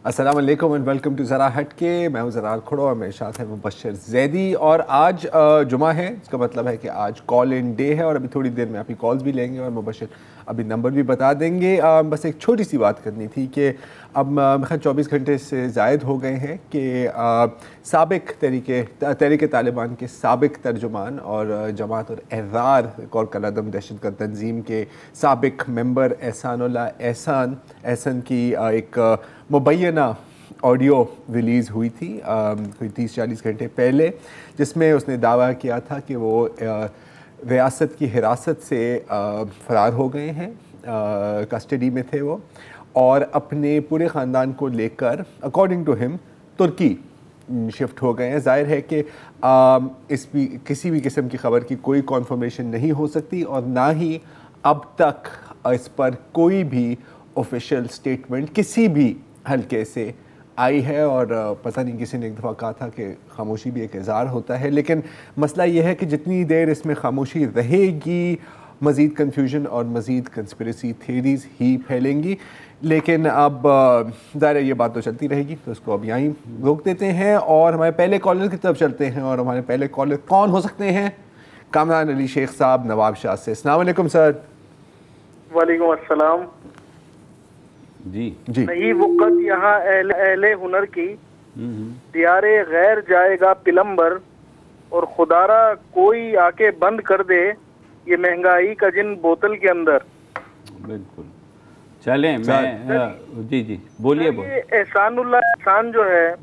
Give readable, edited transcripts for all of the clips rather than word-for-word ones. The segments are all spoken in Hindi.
अस्सलाम वालेकुम एंड वेलकम टू ज़रा हटके। मैं हूँ ज़रा खड़ो और मेरे साथ है मुबशर ज़ैदी। और आज जुमा है, इसका मतलब है कि आज कॉल इन डे है और अभी थोड़ी देर में आपकी कॉल्स भी लेंगे और मुबशर अभी नंबर भी बता देंगे। बस एक छोटी सी बात करनी थी कि अब मेरे 24 घंटे से ज़ायद हो गए हैं कि साबिक तहरीक तालिबान के साबिक तर्जुमान और जमात और एहरार कौर कलअदम दहशतगर्द तंजीम के साबिक मेंबर एहसान की एक मुबैना ऑडियो रिलीज़ हुई थी कोई 30-40 घंटे पहले, जिसमें उसने दावा किया था कि वो रियासत की हिरासत से फ़रार हो गए हैं, कस्टडी में थे वो, और अपने पूरे ख़ानदान को लेकर अकॉर्डिंग टू हिम तुर्की शिफ्ट हो गए हैं। ज़ाहिर है कि किसी भी किस्म की ख़बर की कोई कॉन्फर्मेशन नहीं हो सकती और ना ही अब तक इस पर कोई भी ऑफिशियल स्टेटमेंट किसी भी हल्के से आई है। और पता नहीं, किसी ने एक दफ़ा कहा था कि खामोशी भी एक इज़हार होता है, लेकिन मसला यह है कि जितनी देर इसमें खामोशी रहेगी मज़ीद कन्फ्यूजन और मज़ीद कंस्पिरेसी थ्योरीज़ ही फैलेंगी। लेकिन अब ज़ाहिर ये बात तो चलती रहेगी, तो इसको अब यहीं रोक देते हैं और हमारे पहले कॉलर की तरफ चलते हैं। और हमारे पहले कॉलर कौन हो सकते हैं? कामरान अली शेख साहब नवाब शाह से। अस्सलाम वालेकुम सर। वालेकुम अस्सलाम। जी नहीं वक़्त यहाँ अहले हुनर की दियारे गैर जाएगा पिलम्बर, और खुदारा कोई आके बंद कर दे ये महंगाई का जिन बोतल के अंदर। बिल्कुल, चलें मैं जी बोलिए। एहसान जो है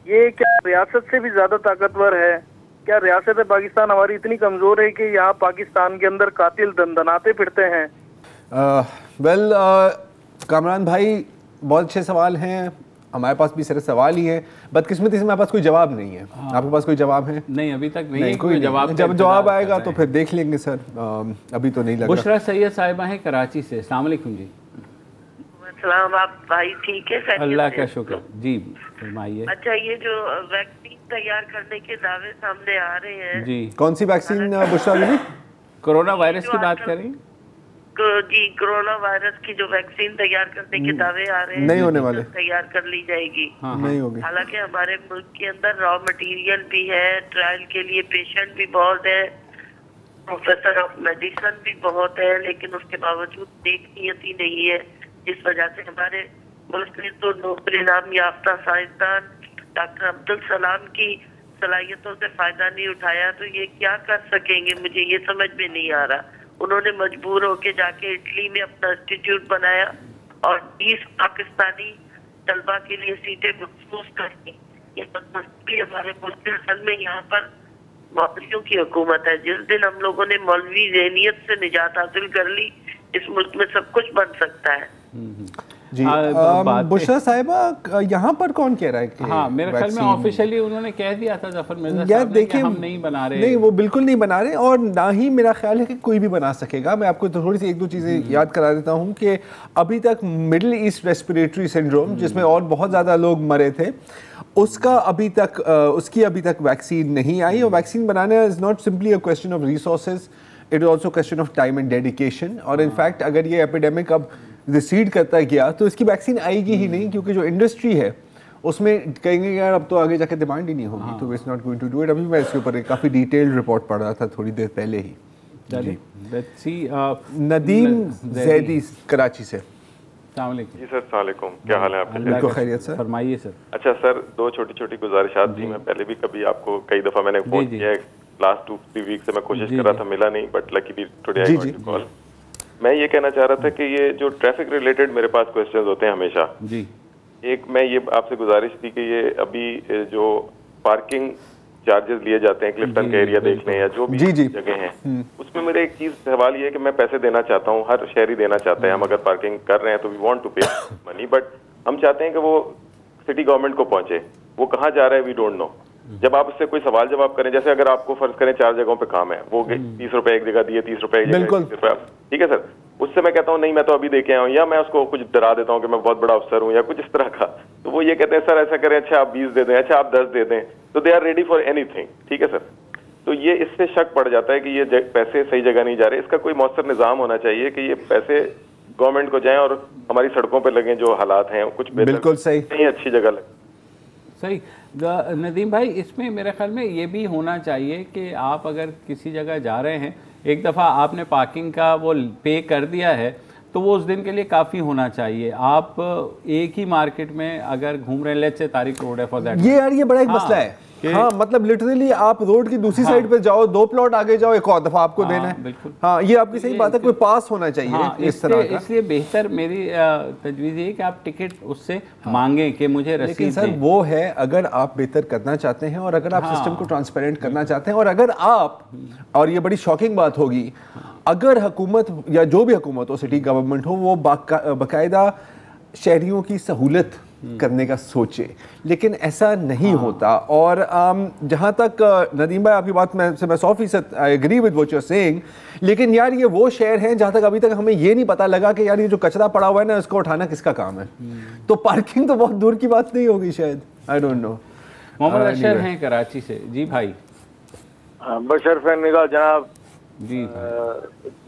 ये क्या रियासत से भी ज्यादा ताकतवर है? क्या रियासत पाकिस्तान हमारी इतनी कमजोर है कि यहाँ पाकिस्तान के अंदर कातिल दंदनाते फिरते हैं? कामरान भाई, बहुत अच्छे सवाल हैं, हमारे पास भी सिर्फ सवाल ही है। बदकिस्मती से हमारे पास कोई जवाब नहीं है। आपके पास कोई जवाब है? नहीं, अभी तक नहीं कोई जवाब। जब जवाब आएगा तो फिर देख लेंगे सर, अभी तो नहीं लग रहा। बुशरा सैयद साहिबा हैं कराची से। अस्सलाम वालेकुम जी। सलाम। आप भाई ठीक है? अल्लाह का शुक्र जी, फरमाइए। अच्छा, ये जो वैक्सीन तैयार करने के दावे सामने आ रहे हैं जी, कौन सी वैक्सीन बुशरा जी? कोरोना वायरस की बात करें जी, कोरोना वायरस की जो वैक्सीन तैयार करने के दावे आ रहे हैं, नहीं होने वाले, तैयार कर ली जाएगी। नहीं होगी। हालांकि हमारे मुल्क के अंदर रॉ मटेरियल भी है, ट्रायल के लिए पेशेंट भी बहुत है, प्रोफेसर ऑफ मेडिसिन भी बहुत है, लेकिन उसके बावजूद नेक नियति नहीं है, जिस वजह से हमारे मुल्क ने तो नोबेल इनाम याफ्ता साइंसदान डॉक्टर अब्दुल सलाम की सलाहियतों से फायदा नहीं उठाया। तो ये क्या कर सकेंगे, मुझे ये समझ में नहीं आ रहा। उन्होंने मजबूर होके जाके इटली में अपना इंस्टीट्यूट बनाया और 20 पाकिस्तानी तलबा के लिए सीटें मखसूस कर दी। ये बदमस्ती हमारे मुल्क में, असल में यहाँ पर मौलवियों की हुकूमत है। जिस दिन हम लोगों ने मौलवी ज़हनियत से निजात हासिल कर ली, इस मुल्क में सब कुछ बन सकता है। जी बुशरा साहिबा, यहाँ पर कौन कह रहा है कि हाँ, मेरे ख्याल में ऑफिशियली उन्होंने कह दिया था जफर मिर्जा साहब ने कि हम नहीं बना रहे। नहीं, वो बिल्कुल नहीं बना रहे और ना ही मेरा ख्याल है कि कोई भी बना सकेगा। मैं आपको थोड़ी सी एक दो चीज़ें याद करा देता हूँ कि अभी तक मिडिल ईस्ट रेस्पिरेटरी सिंड्रोम, जिसमें और बहुत ज़्यादा लोग मरे थे, उसकी अभी तक वैक्सीन नहीं आई। और vaccine banana is not simply a question of resources, it is also question of time and dedication. और इनफैक्ट अगर ये एपिडेमिक अब रिसीड करता गया तो इसकी वैक्सीन आएगी ही नहीं, क्योंकि जो इंडस्ट्री है उसमें कहेंगे यार अब तो आगे जाकर डिमांड ही नहीं होगी, तो it's not going to do it. अभी मैं इसके ऊपर एक काफ़ी डिटेल्ड रिपोर्ट पढ़ रहा था थोड़ी देर पहले ही। नदीम ज़ैदी कराची से। जी सर, अस्सलाम, क्या हाल है आपके? बिल्कुल खैरियत सर, फरमाइए सर। अच्छा सर, दो छोटी छोटी गुजारिशात थी। मैं पहले भी कभी आपको कई दफ़ा मैंने फोन किया है, लास्ट 2-3 वीक से मैं कोशिश कर रहा था, मिला नहीं, but luckily today I got your call. मैं ये कहना चाह रहा था कि ये जो ट्रैफिक रिलेटेड मेरे पास क्वेश्चंस होते हैं हमेशा जी, एक मैं ये आपसे गुजारिश थी कि ये अभी जो पार्किंग चार्जेस लिए जाते हैं क्लिफ्टन का एरिया देख लें या जो भी जगह हैं, उसमें मेरे एक चीज सवाल ये है कि मैं पैसे देना चाहता हूँ, हर शहरी देना चाहता है। हम अगर पार्किंग कर रहे हैं तो वी वांट टू पे मनी, बट हम चाहते हैं कि वो सिटी गवर्नमेंट को पहुंचे। वो कहाँ जा रहा है वी डोंट नो। जब आप उससे कोई सवाल जवाब करें, जैसे अगर आपको फर्ज करें 4 जगहों पे काम है, वो 30 रुपए एक जगह दिए, 30 रुपए एक जगह, 30 रुपए, ठीक है सर, उससे मैं कहता हूँ नहीं मैं तो अभी देके आया हूँ, या मैं उसको कुछ डरा देता हूँ कि मैं बहुत बड़ा अफसर हूँ या कुछ इस तरह का, तो वो ये कहते हैं सर ऐसा करें, अच्छा आप 20 दे दें, अच्छा आप 10 दे दें, तो they are ready for anything, ठीक है सर। तो ये इससे शक पड़ जाता है कि ये पैसे सही जगह नहीं जा रहे। इसका कोई मौसर निज़ाम होना चाहिए कि ये पैसे गवर्नमेंट को जाएं और हमारी सड़कों पे लगें जो हालात हैं कुछ बिल्कुल सही, नहीं अच्छी जगह लगे। सही। नदीम भाई, इसमें मेरे ख्याल में ये भी होना चाहिए कि आप अगर किसी जगह जा रहे हैं, एक दफ़ा आपने पार्किंग का वो पे कर दिया है तो वो उस दिन के लिए काफ़ी होना चाहिए। आप एक ही मार्केट में अगर घूम रहे हैं, लेट्स से तारिक रोड है फॉर दैट, ये यार ये बड़ा एक मसला है। हाँ, मतलब लिटरली आप रोड की दूसरी साइड पे जाओ, 2 प्लॉट आगे जाओ, एक और दफा आपको देना है। बिल्कुल। हाँ, ये आपकी सही बात है, कोई पास होना चाहिए इस तरह का। इसलिए बेहतर मेरी तजवीज़ ये कि आप टिकट उससे मांगें कि मुझे रसीद। लेकिन सर वो है, अगर आप बेहतर करना चाहते हैं और अगर आप सिस्टम को ट्रांसपेरेंट करना चाहते हैं और अगर आप, और ये बड़ी शॉकिंग बात होगी, अगर हुकूमत या जो भी हुकूमत हो, सिटी गवर्नमेंट हो, वो बाकायदा शहरियों की सहूलत करने का सोचे, लेकिन ऐसा नहीं होता। और जहाँ तक नदीम भाई आपकी बात मैं 100% I agree with what you are saying, लेकिन यार ये वो शहर हैं जहाँ तक अभी तक हमें ये नहीं पता लगा कि यार ये जो कचरा पड़ा हुआ है ना, इसको उठाना किसका काम है। तो पार्किंग तो बहुत दूर की बात नहीं होगी शायद, आई डोंट नो। मोहम्मद अशर हैं कराची से। जी भाई। बशर निगाह जनाब जी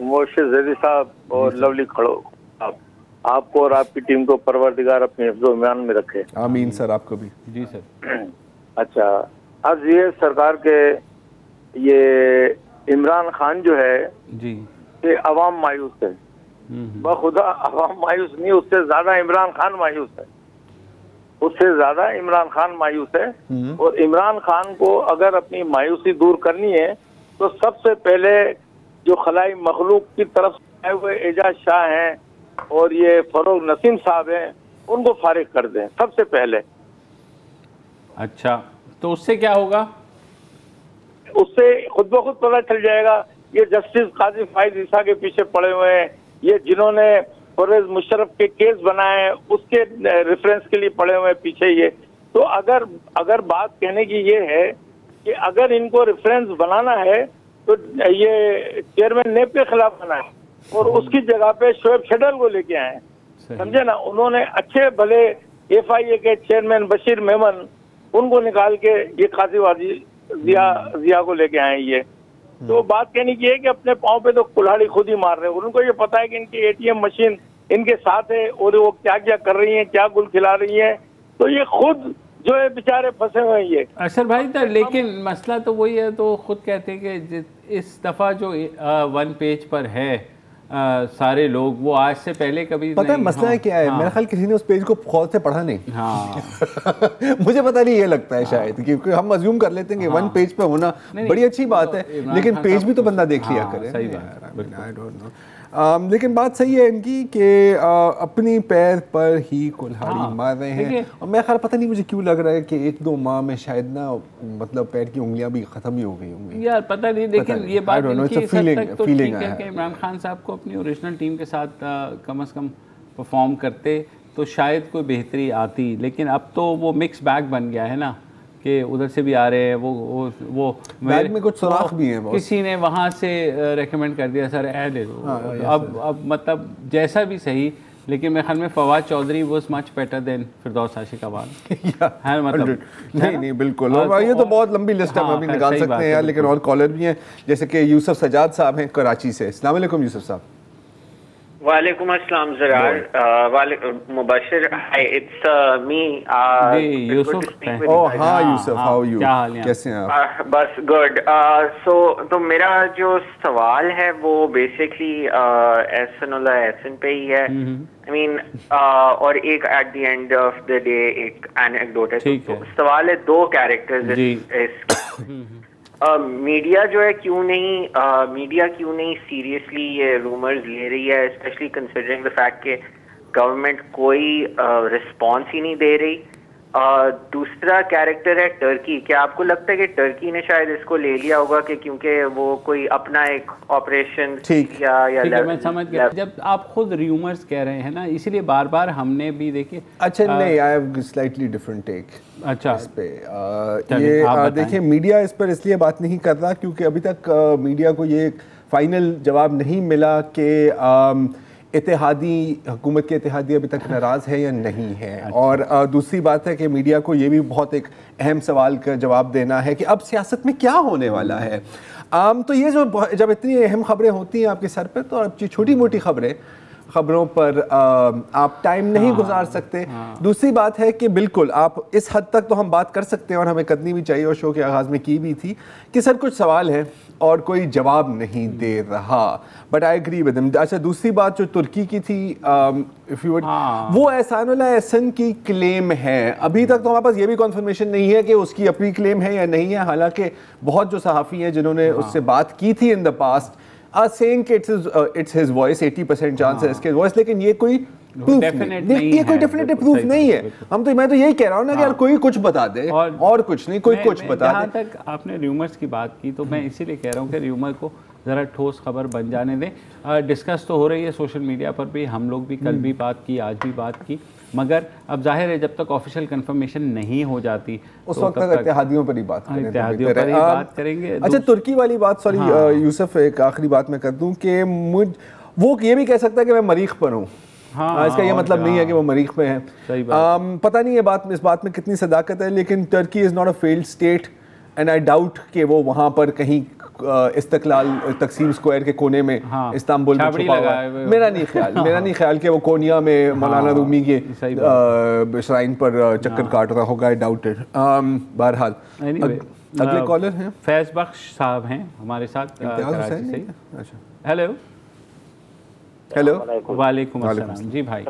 मोर्शिद जैदी साहब और लवली खड़ो, आपको और आपकी टीम को परवरदिगार अपने हिफ्ज़-ओ-ईमान में रखे। आमीन सर, आपको भी। जी सर। अच्छा, आज ये सरकार के ये इमरान खान जो है जी, ये अवाम मायूस है। बखुदा अवाम मायूस नहीं, उससे ज्यादा इमरान खान मायूस है, उससे ज्यादा इमरान खान मायूस है। और इमरान खान को अगर अपनी मायूसी दूर करनी है तो सबसे पहले जो खलाई मखलूक की तरफ से आए हुए एजाज शाह हैं और ये फरोग नसीम साहब हैं, उनको फारिग कर दें सबसे पहले। अच्छा, तो उससे क्या होगा? उससे खुद ब खुद पता चल जाएगा। ये जस्टिस काजी फाइज ईसा के पीछे पड़े हुए हैं, ये जिन्होंने परवेज मुशर्रफ के केस बनाए हैं उसके रेफरेंस के लिए पड़े हुए हैं पीछे ये। तो अगर बात कहने की ये है कि अगर इनको रेफरेंस बनाना है तो ये चेयरमैन नेब के खिलाफ बनाए और उसकी जगह पे शोएब शडल को लेके आए, समझे ना। उन्होंने अच्छे भले FIA के चेयरमैन बशीर मेमन, उनको निकाल के ये काजीवाजी जिया को लेके आए ये। तो बात कहने की है कि अपने पाँव पे तो कुल्हाड़ी खुद ही मार रहे हैं। उनको ये पता है कि इनकी ATM मशीन इनके साथ है और वो क्या क्या कर रही है, क्या गुल खिला रही है। तो ये खुद जो है बेचारे फंसे हुए हैं ये। अशर भाई था, लेकिन मसला तो वही है, तो खुद कहते हैं कि इस दफ़ा जो 1 पेज पर है सारे लोग, वो आज से पहले कभी पता है मसला है क्या है? मेरा ख्याल किसी ने उस पेज को खुद से पढ़ा नहीं। मुझे पता नहीं, ये लगता है शायद क्योंकि हम अज्यूम कर लेते हैं कि 1 पेज पे होना बड़ी अच्छी बात है, लेकिन पेज भी तो बंदा देख लिया करे। सही बात, आई डोंट नो। लेकिन बात सही है इनकी कि अपनी पैर पर ही कुल्हाड़ी मार रहे हैं। और मैं ख्याल पता नहीं मुझे क्यों लग रहा है कि 1-2 माह में शायद ना, मतलब पैर की उंगलियां भी खत्म ही हो गई होंगी यार, पता नहीं। लेकिन ये बात इनकी इस हद तक तो ठीक है कि इमरान खान साहब को अपनी ओरिजिनल टीम के साथ कम से कम परफॉर्म करते तो शायद कोई बेहतरी आती। लेकिन अब तो वो मिक्स बैग बन गया है ना, कि उधर से भी आ रहे हैं, वो बैग में कुछ सुराख भी है। किसी ने वहाँ से रेकमेंड कर दिया सर ऐड ले लो। अब मतलब जैसा भी सही, लेकिन मेरे ख्याल में Fawad Chaudhry was much better than Firdous आशिकाबाद है। मतलब नहीं बिल्कुल। और ये तो बहुत लंबी लिस्ट है, हम अभी निकाल सकते हैं यार, लेकिन और कॉलर भी हैं, जैसे कि यूसुफ सजाद साहब हैं कराची से। अस्सलाम वालेकुम यूसुफ साहब। वालेकुम अस्सलाम Zarar. Mubashir, it's me Yusuf. Oh हाँ यूसुफ, हाउ आर यू? क्या हाल है? कैसे हैं आप? बस गुड। तो मेरा जो सवाल है वो बेसिकली एहसन पे ही है। आई मीन और एक at the end of the day एक एनेक्डोट है। तो सवाल है 2 कैरेक्टर्स। मीडिया जो है क्यों नहीं सीरियसली ये रूमर्स ले रही है, स्पेशली कंसिडरिंग द फैक्ट कि गवर्नमेंट कोई रिस्पॉन्स ही नहीं दे रही। दूसरा कैरेक्टर है टर्की। क्या आपको लगता है कि टर्की ने शायद इसको ले लिया होगा कि क्योंकि वो कोई अपना एक ऑपरेशन या मैं समझ गया। जब आप खुद रूमर्स कह रहे हैं ना, इसीलिए बार बार हमने भी देखिए। अच्छा नहीं, I have slightly different take. अच्छा, इस पे ये देखिए, मीडिया इस पर इसलिए बात नहीं कर रहा क्योंकि अभी तक मीडिया को ये फाइनल जवाब नहीं मिला कि इत्तेहादी हुकूमत के इत्तेहादी अभी तक नाराज़ है या नहीं है। अच्छा। और दूसरी बात है कि मीडिया को ये भी बहुत एक अहम सवाल का जवाब देना है कि अब सियासत में क्या होने वाला है। तो ये जो जब इतनी अहम खबरें होती हैं आपके सर पे, तो अब छोटी मोटी खबरें ख़बरों पर आप टाइम नहीं गुजार सकते। दूसरी बात है कि बिल्कुल आप इस हद तक तो हम बात कर सकते हैं और हमें करनी भी चाहिए, और शो के आगाज़ में की भी थी कि सर कुछ सवाल है और कोई जवाब नहीं दे रहा, but I agree with him. अच्छा, दूसरी बात जो तुर्की की थी, इफ यू वो एहसानुल्लाह एहसन की क्लेम है। अभी तक तो हमारे पास ये भी कॉन्फर्मेशन नहीं है कि उसकी अपनी क्लेम है या नहीं है, हालांकि बहुत जो सहाफ़ी हैं जिन्होंने उससे बात की थी in the past are saying कि इट्स हिज वॉइस, 80% चांस है इसके वॉइस, लेकिन ये कोई प्रूफ नहीं, ये कोई डेफिनेटिव प्रूफ नहीं है। मैं तो यही कह रहा हूँ ना कि यार कोई कुछ बता दे, और कुछ नहीं, कोई कुछ बता दे। जहाँ तक आपने र्यूमर्स की बात की, तो मैं इसीलिए कह रहा हूँ कि र्यूमर को ज़रा ठोस खबर बन जाने दें। डिस्कस तो हो रही है सोशल मीडिया पर भी, हम लोग भी कल भी बात की, आज भी बात की, मगर अब जाहिर है जब तक ऑफिशियल कंफर्मेशन नहीं हो जाती उस वक्त तक इत्तेहादियों पर ही बात करेंगे। अच्छा, तुर्की वाली बात, सॉरी यूसुफ, एक आखिरी बात मैं कर दूं कि वो ये भी कह सकता है कि मैं मरीख पर हूँ। इसका ये मतलब नहीं है कि वो मरीख पे है। पता नहीं इस बात में कितनी सदाकत है, लेकिन Turkey is not a failed state and I doubt कि वो वहाँ पर कहीं इस्तिकलाल तकसीम स्क्वायर के कोने में इस्तांबुल में छुपा हुआ है। मेरा नहीं ख्याल कि वो कोनिया में मौलाना रूमी के श्राइन पर चक्कर काट रहा होगा। I doubt it. बहरहाल अगले कॉलर हैं, फैज बख्श साहब हैं हमारे साथ कराची से। हेलो वालेकुम अस्सलाम जी भाई।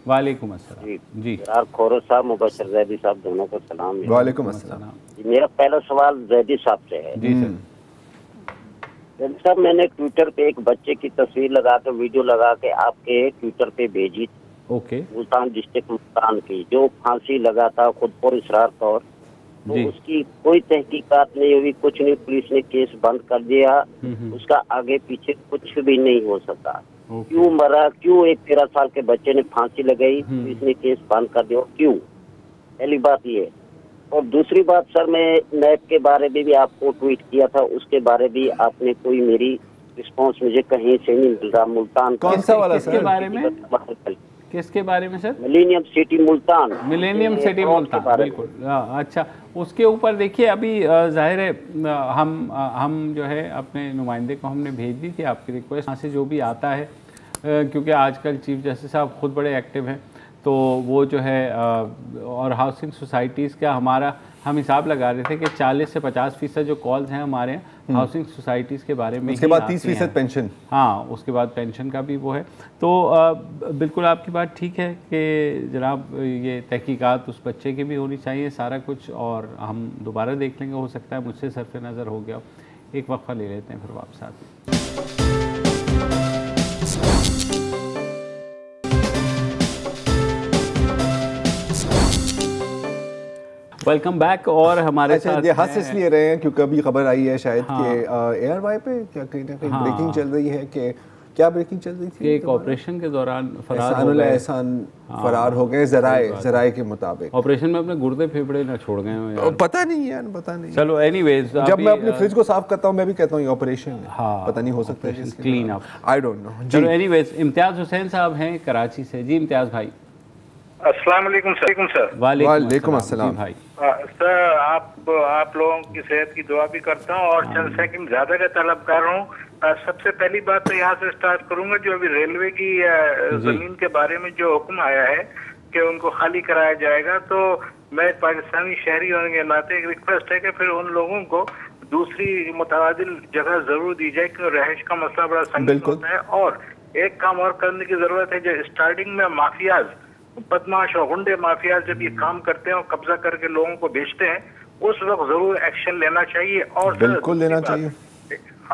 वालेकुम अस्सलाम जी। खोरो साहब, मुबशर जैदी साहब, दोनों को सलाम। वालेकुम अस्सलाम। मेरा पहला सवाल जैदी साहब से है। जी सर। जैदी साहब, मैंने ट्विटर पे एक बच्चे की तस्वीर लगा के, वीडियो लगा के आपके ट्विटर पे भेजी। ओके। मुल्तान डिस्ट्रिक्ट मुल्तान की, जो फांसी लगा था खुद पर इसरार तौर, तो उसकी कोई तहकीकात नहीं हुई, कुछ नहीं, पुलिस ने केस बंद कर दिया, उसका आगे पीछे कुछ भी नहीं हो सका। क्यों मरा, क्यों एक 13 साल के बच्चे ने फांसी लगाई, पुलिस ने केस बंद कर दिया, क्यों? पहली बात ये। और दूसरी बात सर, मैं नैब के बारे में भी आपको ट्वीट किया था, उसके बारे भी आपने कोई मेरी रिस्पांस मुझे कहीं से नहीं मिल रहा। मुल्तान कौन सा वाला सर? किसके बारे में sir? Millennium city Multan. Millennium city Multan, बिल्कुल। अच्छा, उसके ऊपर देखिए, अभी जाहिर है हम जो है अपने नुमाइंदे को हमने भेज दी थी आपकी रिक्वेस्ट, यहाँ से जो भी आता है, क्योंकि आजकल चीफ जस्टिस साहब खुद बड़े एक्टिव हैं, तो वो जो है और हाउसिंग सोसाइटीज़ का हम हिसाब लगा रहे थे कि 40 से 50% जो कॉल्स हैं हमारे यहाँ हाउसिंग सोसाइटीज़ के बारे में, उसके बाद 30% पेंशन। हाँ, उसके बाद पेंशन का भी वो है। तो बिल्कुल आपकी बात ठीक है कि जनाब ये तहकीकात उस बच्चे की भी होनी चाहिए, सारा कुछ, और हम दोबारा देख लेंगे, हो सकता है मुझसे सरफ नज़र हो गया। एक वक्फा ले लेते हैं, फिर वापस आते हैं। Welcome back. और हमारे साथ ये हंस इसलिए रहे हैं क्योंकि अभी खबर आई है शायद कि एयरवाई पे क्या कहीं ना कहीं ब्रेकिंग चल रही है, कि क्या ब्रेकिंग चल रही थी? एक ऑपरेशन के दौरान एहसान फरार हो गए, जराए के मुताबिक। ऑपरेशन में अपने गुर्दे फेफड़े ना छोड़ गए, पता नहीं यार, पता नहीं। चलो एनीवेज, जब मैं अपने फ्रिज को साफ करता हूँ मैं भी कहता हूँ ये ऑपरेशन है, पता नहीं, हो सकता है clean up, I don't know. चलो एनीवेज, इम्तियाज हुसैन साहब हैं कराची से। जी इम्तियाज भाई। अस्सलाम वालेकुम सर। वालेकुम अस्सलाम भाई। सर आप लोगों की सेहत की दुआ भी करता हूँ और चंद सेकंड ज्यादा का तलबकार हूँ। सबसे पहली बात तो यहाँ से स्टार्ट करूंगा, जो अभी रेलवे की जमीन के बारे में जो हुक्म आया है कि उनको खाली कराया जाएगा, तो मैं पाकिस्तानी शहरी होने के नाते एक रिक्वेस्ट है कि फिर उन लोगों को दूसरी मुतबादिल जगह जरूर दी जाए, क्योंकि रहायश का मसला बड़ा संगीन होता है। और एक काम और करने की जरूरत है, जो स्टार्टिंग में माफियाज, बदमाश और गुंडे माफिया जब ये काम करते हैं और कब्जा करके लोगों को बेचते हैं, उस वक्त जरूर एक्शन लेना चाहिए। और बिल्कुल लेना चाहिए।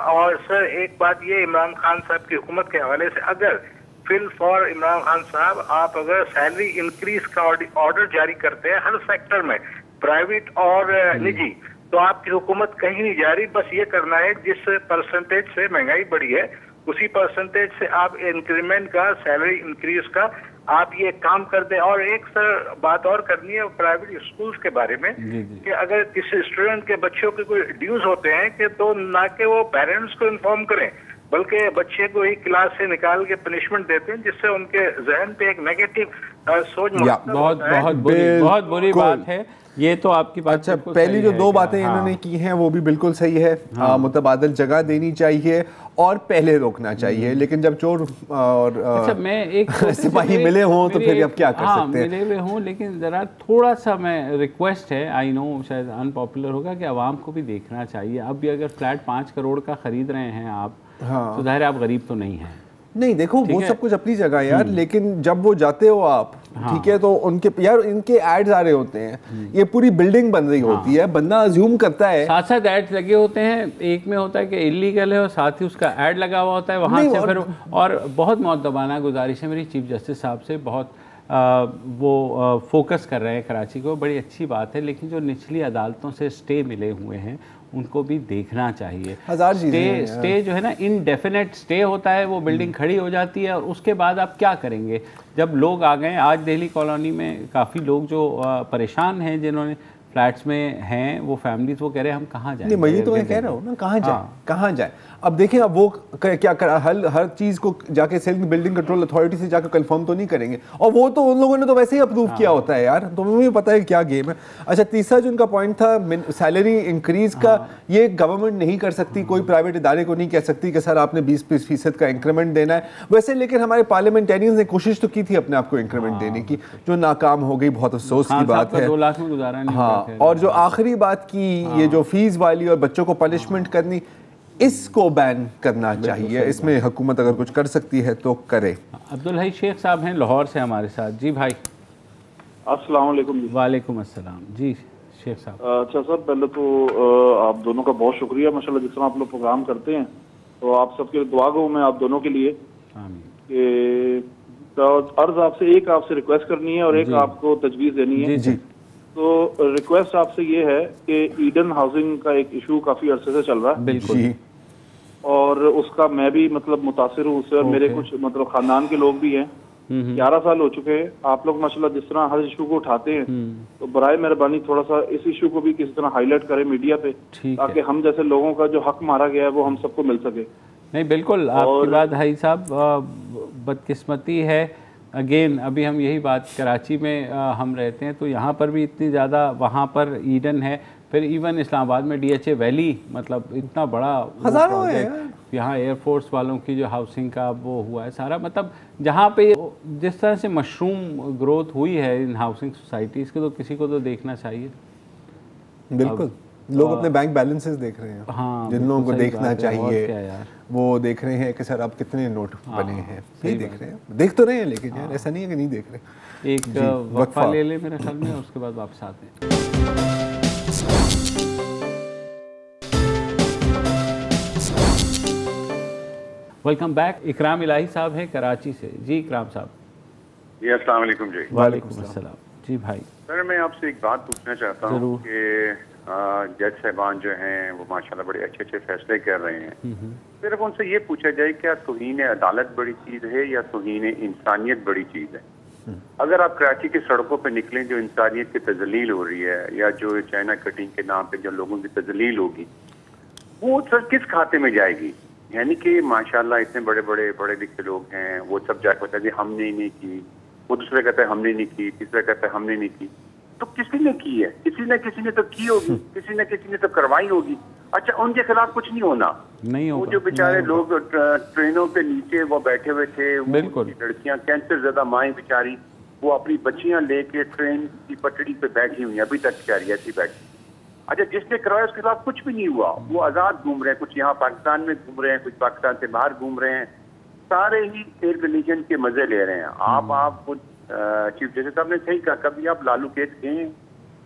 और सर एक बात ये, इमरान खान साहब की हुकूमत के हवाले से, अगर फिल फॉर इमरान खान साहब आप अगर सैलरी इंक्रीज का ऑर्डर जारी करते हैं हर सेक्टर में, प्राइवेट और निजी, तो आपकी हुकूमत कहीं नहीं जा रही। बस ये करना है, जिस परसेंटेज से महंगाई बढ़ी है उसी परसेंटेज से आप इंक्रीमेंट का, सैलरी इंक्रीज का आप ये काम कर दें। और एक सर बात और करनी है प्राइवेट स्कूल्स के बारे में, कि अगर किसी स्टूडेंट के बच्चों के कोई ड्यूज होते हैं कि तो ना कि वो पेरेंट्स को इन्फॉर्म करें, बल्कि बच्चे को ही क्लास से निकाल के पनिशमेंट देते हैं, जिससे उनके जहन पे एक नेगेटिव सोच बहुत बुरी बात है ये तो आपकी बात। अच्छा, पहली जो दो बातें इन्होंने की हैं वो भी बिल्कुल सही है। मुतबादिल जगह देनी चाहिए और पहले रोकना चाहिए। लेकिन जब चोर और अच्छा, मैं एक सिपाही मिले हों तो फिर अब क्या कर सकते हैं? मिले हुए हों, लेकिन ज़रा थोड़ा सा मैं रिक्वेस्ट है, आई नो शायद अनपॉपुलर होगा, कि आवाम को भी देखना चाहिए। अब भी अगर फ्लैट 5 करोड़ का ख़रीद रहे हैं आप, तो ज़ाहिर आप गरीब तो नहीं हैं। नहीं, देखो वो सब कुछ अपनी जगह यार, लेकिन जब वो जाते हो आप, ठीक है, तो उनके यार इनके एड्स आ रहे होते हैं, ये पूरी बिल्डिंग बन रही होती है, बंदा अज्यूम करता है, साथ साथ एड्स लगे होते हैं। एक में होता है कि इलीगल है और साथ ही उसका एड लगा हुआ होता है वहाँ से फिर, और बहुत मुअद्दबाना गुजारिश है मेरी चीफ जस्टिस साहब से, बहुत वो फोकस कर रहे हैं कराची को, बड़ी अच्छी बात है, लेकिन जो निचली अदालतों से स्टे मिले हुए हैं उनको भी देखना चाहिए। स्टे जो है ना, इनडेफिनेट स्टे होता है, वो बिल्डिंग खड़ी हो जाती है और उसके बाद आप क्या करेंगे? जब लोग आ गए, आज दिल्ली कॉलोनी में काफ़ी लोग जो परेशान हैं, जिन्होंने फ्लैट्स में हैं, वो फैमिलीज, वो कह रहे हैं हम कहाँ जाएं? मैं ये तो मैं कह रहा हूँ ना, कहाँ जाए, कहाँ जाए? अब देखें, अब वो क्या कर, हर चीज़ को जाके सेल्फ बिल्डिंग कंट्रोल अथॉरिटी से जाकर कंफर्म तो नहीं करेंगे, और वो तो उन लोगों ने तो वैसे ही अप्रूव किया होता है यार, तो मुझे पता है क्या गेम है। अच्छा, तीसरा जो उनका पॉइंट था सैलरी इंक्रीज का, ये गवर्नमेंट नहीं कर सकती, कोई प्राइवेट इदारे को नहीं कह सकती कि सर आपने 20% का इंक्रीमेंट देना है। वैसे लेकिन हमारे पार्लियामेंटेरियंस ने कोशिश तो की थी अपने आप को इंक्रीमेंट देने की, जो नाकाम हो गई, बहुत अफसोस की बात है। 2 लाख में गुजारा नहीं। हाँ, और जो आखिरी बात की, ये जो फीस वाली और बच्चों को पनिशमेंट करनी, इसको बैन करना चाहिए। इसमें हुकूमत अगर कुछ कर सकती है तो करे। अब्दुल हई शेख साहब हैं लाहौर से हमारे साथ। जी भाई। अस्सलाम वालेकुम। वालेकुम अस्सलाम। जी शेख साहब। अच्छा सर, पहले तो आप दोनों का बहुत शुक्रिया, माशाल्लाह, जिस तरह आप लोग प्रोग्राम करते हैं, तो आप सबके दुआ गो मैं आप दोनों के लिए। तो अर्ज आपसे, एक आपसे रिक्वेस्ट करनी है और एक आपको तजवीज़ देनी है। जी। तो रिक्वेस्ट आपसे ये है कि ईडन हाउसिंग का एक इशू काफ़ी अरसे से चल रहा है। बिल्कुल। और उसका मैं भी मतलब मुतासिर हूँ उससे, और मेरे कुछ मतलब खानदान के लोग भी हैं। 11 साल हो चुके हैं। आप लोग माशाल्लाह जिस तरह हर इशू को उठाते हैं, तो बराए मेहरबानी थोड़ा सा इस इशू को भी किसी तरह हाईलाइट करें मीडिया पे, ताकि हम जैसे लोगों का जो हक मारा गया है वो हम सबको मिल सके। नहीं, बिल्कुल आपकी बात हई साहब, बदकिस्मती है। अगेन अभी हम यही बात, कराची में हम रहते हैं, तो यहाँ पर भी इतनी ज़्यादा, वहाँ पर ईडन है, फिर इवन इस्लामाबाद में DHA वैली, मतलब इतना बड़ा हज़ारों है। यहाँ एयरफोर्स वालों की जो हाउसिंग का वो हुआ है सारा, मतलब जहाँ पे जिस तरह से मशरूम ग्रोथ हुई है इन हाउसिंग सोसाइटीज़ के, तो किसी को तो देखना चाहिए। बिल्कुल, लोग अपने बैंक बैलेंसेस देख रहे हैं। हाँ, जिन लोगों को देखना चाहिए यार, वो देख रहे हैं कि सर आप कितने नोट बने हैं, नहीं देख रहे हैं, देख तो रहे हैं, लेकिन यार ऐसा नहीं है कि नहीं देख रहे। एक वक्फा ले ले मेरे ख्याल में, उसके बाद वापस आते हैं। Welcome back. इकराम इलाही साहब हैं कराची से। जी इकराम साहब। जी अस्सलाम वालेकुम। जी वालेकुम अस्सलाम। जी भाई। सर मैं आपसे एक बात पूछना चाहता हूँ कि जज साहबान जो हैं वो माशाल्लाह बड़े अच्छे अच्छे फैसले कर रहे हैं, सिर्फ उनसे ये पूछा जाए क्या तौहीन अदालत बड़ी चीज़ है या तौहीन इंसानियत बड़ी चीज़ है? अगर आप कराची की सड़कों पे निकलें, जो इंसानियत की तजलील हो रही है, या जो चाइना कटिंग के नाम पे जो लोगों की तजलील होगी, वो सर किस खाते में जाएगी? यानी कि माशाल्लाह इतने बड़े बड़े पढ़े लिखे लोग हैं, वो सब जाकर कहते हैं हमने नहीं की, वो दूसरे कहते हैं हमने नहीं की, तीसरा कहता है हमने नहीं की। तो किसी ने की है, किसी ने तो की होगी, किसी ने तो करवाई होगी। अच्छा, उनके खिलाफ कुछ नहीं होना, नहीं होगा। वो जो बेचारे लोग ट्रेनों पे नीचे वो बैठे हुए थे, लड़कियां कैंसर ज्यादा माएँ बेचारी, वो अपनी बच्चियां लेके ट्रेन की पटड़ी पे बैठी हुई, अभी तक बेचारी ऐसी बैठी। अच्छा, जिसने करवाया उसके खिलाफ कुछ भी नहीं हुआ, वो आजाद घूम रहे हैं, कुछ यहाँ पाकिस्तान में घूम रहे हैं, कुछ पाकिस्तान से बाहर घूम रहे हैं, सारे ही एयर कंडीशन के मजे ले रहे हैं। आप खुद चीफ जस्टिस साहब ने सही कहा, कभी आप लालू केस गए हैं,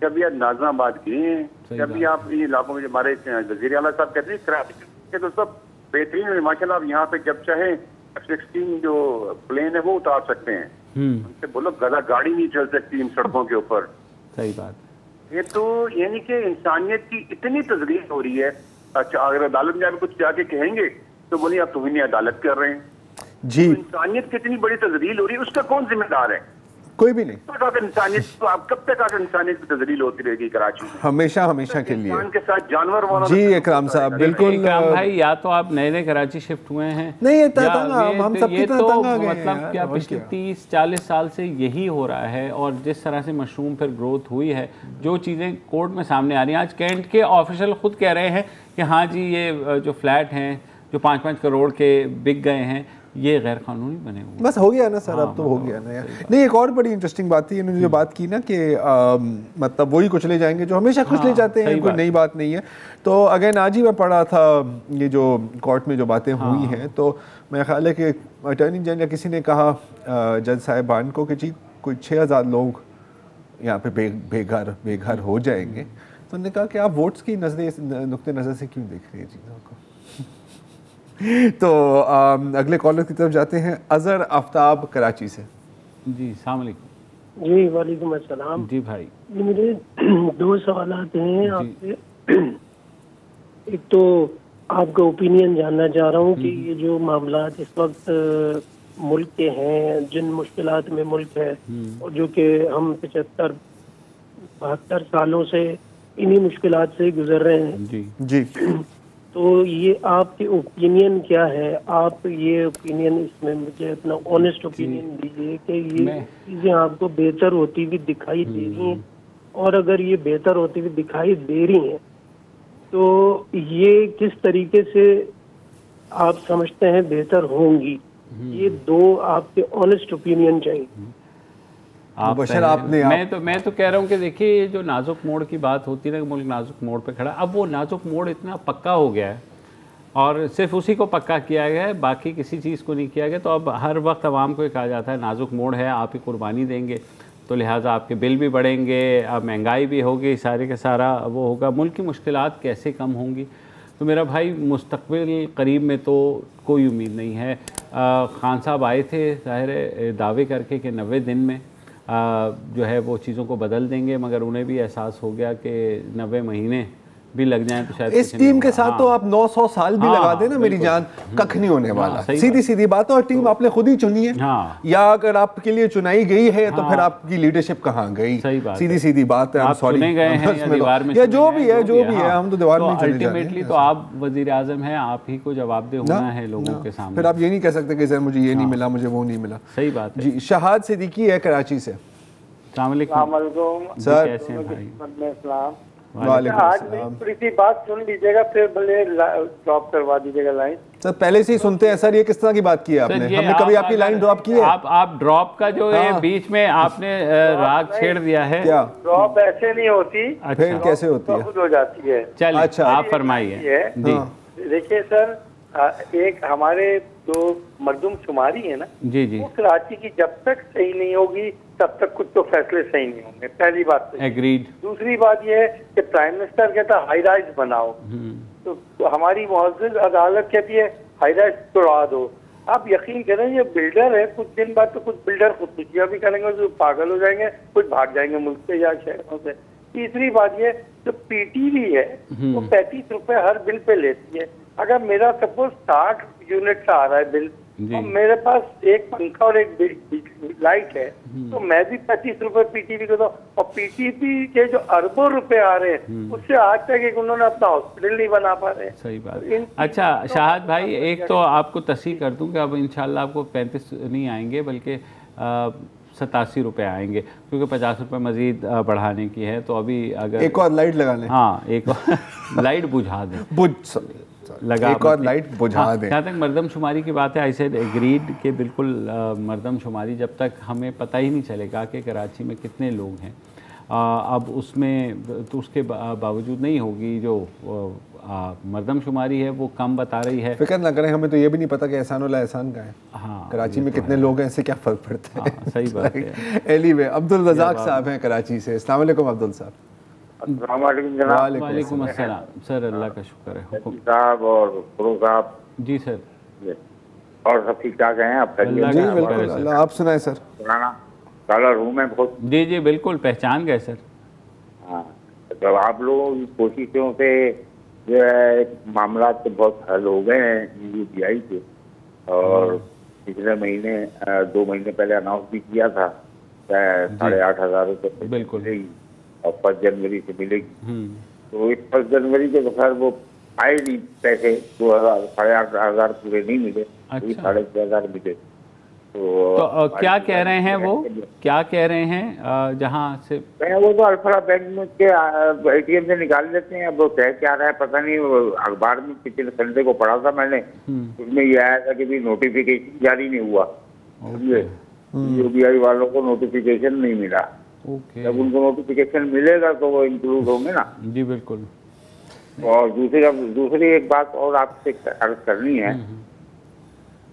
कभी आप नाजमाबाद गए हैं, कभी आप इन इलाकों में हमारे वज़ीर आला साहब कहते हैं कराची तो सब बेहतरीन है माशाल्लाह। आप यहाँ पे जब चाहे F-16 जो प्लेन है वो उतार सकते हैं, उनसे बोलो गधा गाड़ी नहीं चल सकती इन सड़कों के ऊपर। सही बात। ये तो यानी कि इंसानियत की इतनी तजलील हो रही है। अच्छा, अगर अदालत में कुछ जाके कहेंगे तो बोलिए आप तौहीन अदालत कर रहे हैं जी। तो इंसानियत की इतनी बड़ी तजलील हो रही है, उसका कौन जिम्मेदार है? कोई भी नहीं। इंसानियत तो आप कब तक आकर इंसानियत की तजलील होती रहेगी कराची में? हमेशा के लिए के साथ जानवर वाला। जी इकराम साहब बिल्कुल। इकराम भाई, या तो आप नए कराची शिफ्ट हुए हैं, नहीं ये तो मतलब क्या पिछले 30-40 साल से यही हो रहा है। और जिस तरह से मशरूम फिर ग्रोथ हुई है, जो चीज़ें कोर्ट में सामने आ रही हैं, आज कैंट के ऑफिशियल खुद कह रहे हैं कि हाँ जी ये जो फ्लैट हैं जो 5-5 करोड़ के बिक गए हैं, ये गैर कानूनी बने हुए। बस हो गया ना सर, अब तो हो गया ना यार। नहीं, एक और बड़ी इंटरेस्टिंग बात थी इन्होंने जो बात की ना कि मतलब वही कुचले जाएंगे जो हमेशा कुचले जाते हैं, कोई नई बात नहीं है। तो अगेन आज ही मैं पढ़ा था ये जो कोर्ट में जो बातें हुई हैं, तो मेरा ख्याल है कि अटॉर्नी जनरल या किसी ने कहा जज साहिबान को कि जी कोई 6000 लोग यहाँ पे बेघर हो जाएंगे। तो उन्होंने कहा कि आप वोट्स की नुक्ते नज़र से क्यों देख रही है चीज़ों को। तो अगले कॉलर की तरफ जाते हैं, अजहर आफ्ताब कराची से। जी अस्सलाम वालेकुम। जी वालेकुम अस्सलाम। जी भाई, मेरे 2 सवालात हैं आपसे। एक तो आपका ओपिनियन जानना चाह रहा हूँ कि ये जो मामलात इस वक्त मुल्क के हैं, जिन मुश्किलात में मुल्क है और जो कि हम 75-72 सालों से इन्हीं मुश्किलात से गुजर रहे हैं। जी तो ये आपके ओपिनियन क्या है? आप ये ओपिनियन इसमें मुझे अपना ऑनेस्ट ओपिनियन दीजिए कि ये चीज़ें आपको बेहतर होती हुई दिखाई दे रही हैं, और अगर ये बेहतर होती हुई दिखाई दे रही हैं तो ये किस तरीके से आप समझते हैं बेहतर होंगी? ये 2 आपके ऑनेस्ट ओपिनियन चाहिए। मैं तो कह रहा हूँ कि देखिए, ये जो नाजुक मोड़ की बात होती है ना, मुल्क नाजुक मोड़ पे खड़ा, अब वो नाजुक मोड़ इतना पक्का हो गया है और सिर्फ उसी को पक्का किया गया है, बाकी किसी चीज़ को नहीं किया गया। तो अब हर वक्त आवाम को कहा जाता है नाजुक मोड़ है, आप ही कुर्बानी देंगे, तो लिहाजा आपके बिल भी बढ़ेंगे, अब महंगाई भी होगी, सारे का सारा वो होगा, मुल्क की मुश्किलात कैसे कम होंगी। तो मेरा भाई मुस्तकबिल करीब में तो कोई उम्मीद नहीं है। खान साहब आए थे ज़ाहिर दावे करके कि 90 दिन में जो है वो चीज़ों को बदल देंगे, मगर उन्हें भी एहसास हो गया कि 90 महीने भी लग जाएं तो शायद इस टीम के साथ तो आप 900 साल भी लगा देना मेरी जान, कख नहीं होने वाला। सीधी बात है। और टीम आपने खुद ही चुनी है, या अगर आपके लिए चुनाई गई है तो फिर आपकी लीडरशिप कहाँ गई? सीधी बात है। सॉरी या जो भी है, हम तो दीवार में अल्टीमेटली तो आप वजीर आजम हैं, आप ही को जवाबदेह होना है लोगों के सामने। फिर आप ये नहीं कह सकते कि सर मुझे ये नहीं मिला, मुझे वो नहीं मिला। सही बात है जी। शहाद सिद्दीकी है कराची से। सर कैसे हैं भाई? आज थोड़ी सी बात सुन लीजिएगा, फिर भले ड्रॉप करवा दीजिएगा लाइन। सर पहले से ही सुनते हैं सर, ये किस तरह की बात की है आपने? हमने कभी आपकी लाइन ड्रॉप की है? आप ड्रॉप का जो है बीच में आपने राग छेड़ दिया है। क्या ड्रॉप ऐसे नहीं होती? फिर कैसे होती है? खुद हो जाती है। चलिए अच्छा, आप फरमाइए। देखिए सर, एक हमारे जो मरदमशुमारी है ना, जी जी, वो कराची की जब तक सही नहीं होगी तब तक कुछ तो फैसले सही नहीं होंगे। पहली बात तो एग्रीड। दूसरी बात ये है कि प्राइम मिनिस्टर कहता है हाई राइज बनाओ, तो हमारी मुअज़्ज़िज़ अदालत कहती है हाई राइज तोड़ा दो। आप यकीन करें, ये बिल्डर है, कुछ दिन बाद तो कुछ बिल्डर खुदकुशियां भी करेंगे, जो पागल हो जाएंगे, कुछ भाग जाएंगे मुल्क से या शहरों से। तीसरी बात ये, जो पीटीवी है वो 35 रुपए हर बिल पे लेती है। अगर मेरा सपोज 60 यूनिट का आ रहा है बिल, और मेरे पास एक पंखा और एक लाइट है, तो मैं भी 35 रुपए पीटीवी को दो। और पीटीवी के जो अरबों रुपए आ रहे हैं, उससे आज तक एक उन्होंने अपना हॉस्पिटल नहीं बना पा रहे। सही बात। अच्छा शहाद भाई, एक तो आपको तस्दीक कर दूं कि अब इंशाल्लाह आपको 35 नहीं आएंगे बल्कि 87 रुपये आएंगे, क्योंकि 50 रुपये मजीद बढ़ाने की है। तो अभी अगर एक और लाइट लगा लें। हाँ, एक और लाइट बुझा दें, लगा एक और लाइट बुझा दें। जहाँ तक मरदमशुमारी की बात है, आई सेड एग्रीड के बिल्कुल। मरदमशुमारी जब तक हमें पता ही नहीं चलेगा कि कराची में कितने लोग हैं, अब उसमें तो उसके बावजूद नहीं होगी। जो मरदमशुमारी है वो कम बता रही है। फिक्र ना करें, हमें तो ये भी नहीं पता कि एहसानुल्लाह एहसान का है। हाँ, कराची में कितने लोग हैं, इससे क्या फ़र्क पड़ता है? हाँ, सही बात है। एनीवे, अब्दुल रज़ाक साहब हैं कराची से। अस्सलाम वालेकुम अब्दुल साहब। वालेकुम अस्सलाम सर, अल्लाह का शुक्र है। साहब और गुरु साहब। जी सर। और सब ठीक ठाक हैं आप? जी बिल्कुल, आप सुनाए सर। काला रूम है बहुत। जी जी बिल्कुल, पहचान गए सर। हाँ, तो आप लोगों की कोशिशों से जो है मामला तो बहुत हल हो गए हैं UBI के, और पिछले महीने 2 महीने पहले अनाउंस भी किया था 8,500 रुपये बिल्कुल, और 1 जनवरी से मिलेगी। तो इस 1 जनवरी के बखैर वो आए नहीं पैसे, 2,000 8,500 पूरे नहीं मिले, 6,500 मिले। तो क्या कह रहे हैं वो, क्या कह रहे हैं जहाँ से? वो तो अल्फा बैंक में के ATM से निकाल लेते हैं। अब वो कह क्या रहा है पता नहीं। अखबार में पिछले संडे को पढ़ा था मैंने, उसमें ये आया था कि भी नोटिफिकेशन जारी नहीं हुआ। UBI वालों को नोटिफिकेशन नहीं मिला। जब उनको नोटिफिकेशन मिलेगा तो वो इंक्लूड होंगे ना। जी बिल्कुल। और दूसरी एक बात और आपसे अर्ज करनी है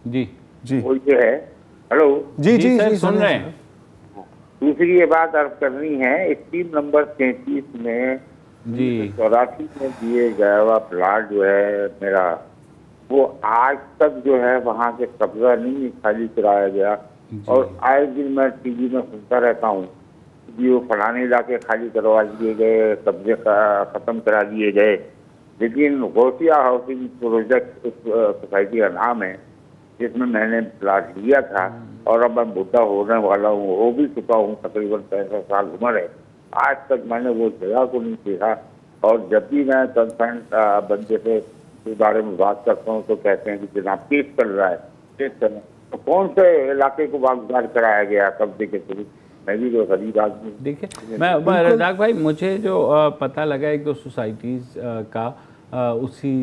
जी जी, वो ये है। हेलो जी जी जी सुन रहे हैं। दूसरी ये बात अर्ज करनी है, स्कीम नंबर 33 में जी 84 में दिए गया हुआ प्लाट जो है मेरा, वो आज तक जो है वहाँ से कब्जा नहीं खाली कराया गया। और आए दिन मैं टीवी में सुनता रहता हूँ कि वो फलाने इलाके खाली करवा दिए गए, कब्जे खत्म करा दिए गए। लेकिन गौसिया हाउसिंग प्रोजेक्ट उस सोसाइटी का नाम है जिसमें मैंने प्लाट लिया था। और अब मैं बुढ़ा होने वाला हूँ, हो भी चुका हूँ, तकरीबन 65 साल उम्र है। आज तक मैंने वो जगह को नहीं देखा। और जब भी मैं कंसर्न बंदे से इस बारे में बात करता हूँ तो कहते हैं कि जनाब केस चल रहा है, केस चल रहा है। तो कौन से इलाके को वागदार कराया गया कब्जे के थ्रू? मैं भी तो गरीब आदमी। देखिए मैं रजाक भाई, मुझे जो पता लगा एक दो सोसाइटीज़ का उसी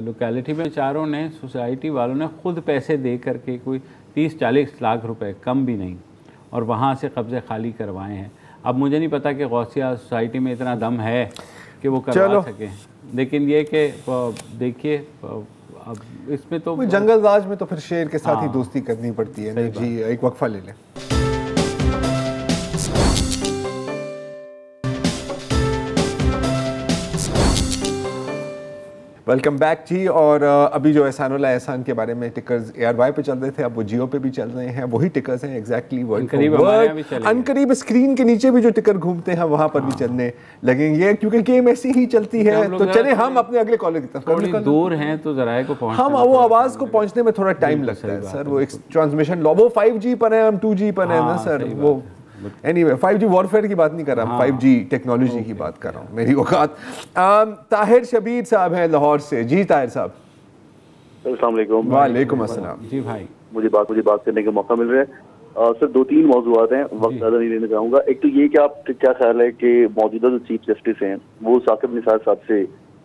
लोकेलिटी में चारों ने, सोसाइटी वालों ने खुद पैसे दे करके कोई 30-40 लाख रुपए, कम भी नहीं, और वहाँ से कब्ज़े खाली करवाए हैं। अब मुझे नहीं पता कि गौसिया सोसाइटी में इतना दम है कि वो करवा सकें, लेकिन ये कि देखिए अब इसमें तो जंगल राज में तो फिर शेर के साथ ही दोस्ती करनी पड़ती है। जी एक वक्फा ले लें। वेलकम बैक जी। और अभी जो एहसान के बारे में टिकर्स ARY पे चल रहे थे, अब वो जियो पे भी चल रहे हैं। वही टिकर्स हैं एग्जैक्टली वर्ड फॉर वर्ड। अनकरीब स्क्रीन के नीचे भी जो टिकर घूमते हैं वहां पर भी चलने लगेंगे, क्योंकि गेम ऐसी ही चलती है। तो चले हम अपने अगले कॉलर की तरफ। थोड़ी दूर हैं तो जरा को पहुंचने हम वो आवाज को पहुंचने में थोड़ा टाइम लगता है सर। वो एक ट्रांसमिशन लॉ, वो 5G पर है, हम 2G पर है ना सर। वो एनीवे 5G वॉरफेयर की बात नहीं कर रहा, 5G टेक्नोलॉजी की बात कर रहा हूँ। मेरी औकात। ताहिर शबीर साहब हैं लाहौर से। जी ताहिर साहब। अस्सलाम वालेकुम। वालेकुम अस्सलाम। जी भाई, मुझे बात करने का मौका मिल रहा है। सर 2-3 मौजूआत हैं, वक्त ज़्यादा नहीं लेना चाहूँगा। एक तो ये कि आप क्या ख्याल है कि मौजूदा जो चीफ जस्टिस हैं वो साकिब निसार साहब से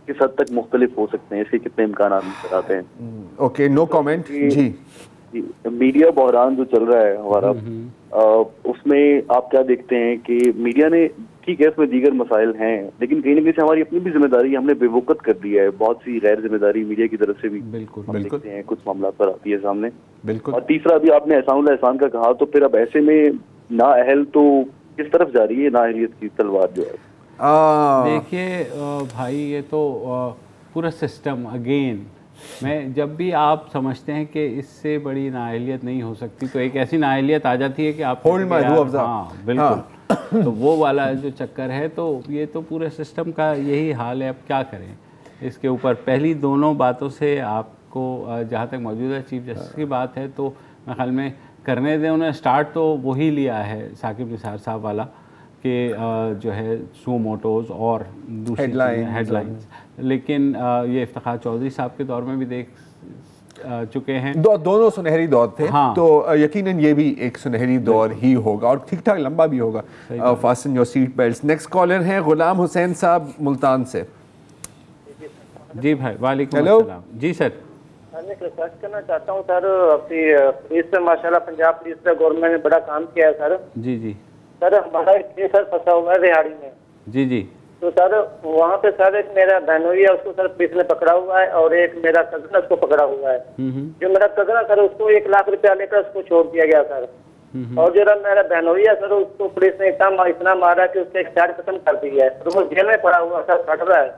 किस हद तक मुख्तलिफ हो सकते हैं, इसके कितने इम्कान नजर आते हैं? Okay, no comment. जी मीडिया बहरान जो चल रहा है हमारा, उसमें आप क्या देखते हैं कि मीडिया ने, ठीक है इसमें दीगर मसाइल हैं, लेकिन कहीं ना कहीं से हमारी अपनी भी जिम्मेदारी हमने बेवकूफ़ कर दी है। बहुत सी गैर जिम्मेदारी मीडिया की तरफ से भी हम देखते हैं, कुछ मामला पर आती है सामने। और तीसरा अभी आपने एहसान का कहा, तो फिर अब ऐसे में नाअहल तो किस तरफ जा रही है नाअहलियत की तलवार जो है? देखिए भाई, ये तो पूरा सिस्टम अगेन, मैं जब भी आप समझते हैं कि इससे बड़ी नाअहलियत नहीं हो सकती, तो एक ऐसी नाअहलियत आ जाती है कि आप हाँ बिल्कुल तो वो वाला जो चक्कर है, तो ये तो पूरे सिस्टम का यही हाल है। अब क्या करें इसके ऊपर? पहली दोनों बातों से आपको जहाँ तक मौजूदा चीफ जस्टिस की बात है, तो मेरे ख्याल में करने दें। उन्होंने स्टार्ट तो वही लिया है साकिब निसार साहब वाला कि जो है सू मोटोज़ और दूसरी हेडलाइंस, लेकिन ये इफ्तिखार चौधरी साहब के दौर में भी देख चुके हैं। दोनों सुनहरी दौर थे। हाँ। तो यकीनन ये भी एक सुनहरी दौर ही होगा और ठीक ठाक लंबा भी होगा। Fasten your seat belts. Next collar हैं गुलाम हुसैन साहब मुल्तान से। जी भाई, वालेकुम अस्सलाम। जी सर, मैं रिक्वेस्ट करना चाहता हूँ सर, अपनी पुलिस पे माशाल्लाह पंजाब पुलिस पे गवर्नमेंट ने बड़ा काम किया है सर। जी जी सर, हमारा एक केस सर फंसा हुआ है रिहाड़ी में। जी जी। तो सर वहाँ पे सर एक मेरा बहनोई है, उसको सर पुलिस ने पकड़ा हुआ है, और एक मेरा कजन उसको पकड़ा हुआ है। जो मेरा कजन है सर, उसको 1 लाख रुपया लेकर उसको छोड़ दिया गया सर। और जो मेरा बहनोई है सर, उसको पुलिस ने इतना मारा कि उसके एक्सपायर खत्म कर दी है। तो वो जेल में पड़ा हुआ सर, फट रहा है।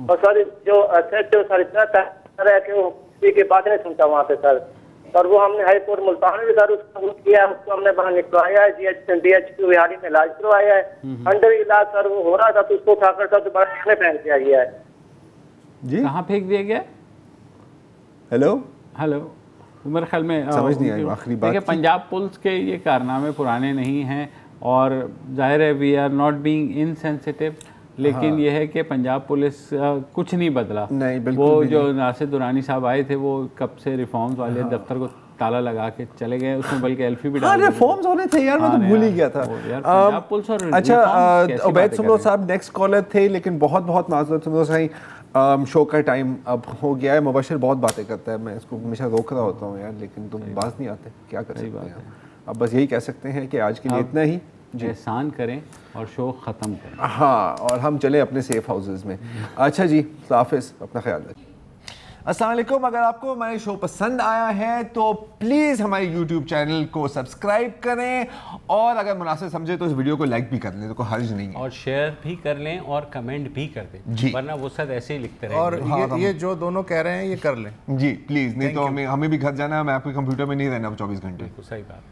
और सर जो SHO सर इतना सर है कि वो किसी की बात नहीं सुनता वहाँ पे सर। और वो हमने हाई कोर्ट मुल्तान में भी सर उसको किया, उसको हमने बाहर निकलवाया है, DHQ बिहारी में इलाज करवाया है। अंडर इलाज सर वो हो रहा था, तो उसको उठाकर सर दोबारा में फेंक दिया गया है। जी कहाँ फेंक दिया गया? हेलो मेरे ख्याल में समझ नहीं आई आखिरी बात। देखिए, पंजाब पुलिस के ये कारनामे पुराने नहीं हैं, और जाहिर है we are not being insensitive, लेकिन यह है कि पंजाब पुलिस कुछ नहीं बदला। नहीं, वो जो नासिर दुरानी साहब आए थे, वो कब से रिफॉर्म्स वाले दफ्तर को ताला लगा के चले गए, उसमें बल्कि एल्फी भी डाल रिफॉर्म्स होने थे यार, मैं तो भूल ही गया था। अच्छा उबैद सुमरो साहब नेक्स्ट कॉलर थे, लेकिन बहुत बहुत माजूर सुमरो साईं, शो का टाइम अब हो गया है। मुबशिर बहुत बातें करता है, मैं इसको हमेशा रोक रहा होता हूँ यार, लेकिन तुम बाज नहीं आते, क्या कर सकते हैं। अब बस यही कह सकते हैं कि आज के लिए इतना ही, एहसान करें और शो ख़त्म करें। हाँ, और हम चलें अपने सेफ हाउसेस में। अच्छा जी, हाफिज़, अपना ख्याल रखें। अस्सलाम वालेकुम। अगर आपको हमारे शो पसंद आया है तो प्लीज़ हमारे यूट्यूब चैनल को सब्सक्राइब करें, और अगर मुनासिब समझे तो इस वीडियो को लाइक भी कर लें, तो कोई हर्ज नहीं है, और शेयर भी कर लें और कमेंट भी कर दें, वरना वो सब ऐसे ही लिखते रहें। और ये जो दोनों कह रहे हैं ये कर लें जी प्लीज़, नहीं तो हमें भी घर जाना है, मैं आपके कंप्यूटर में नहीं रहना 24 घंटे। सही बात।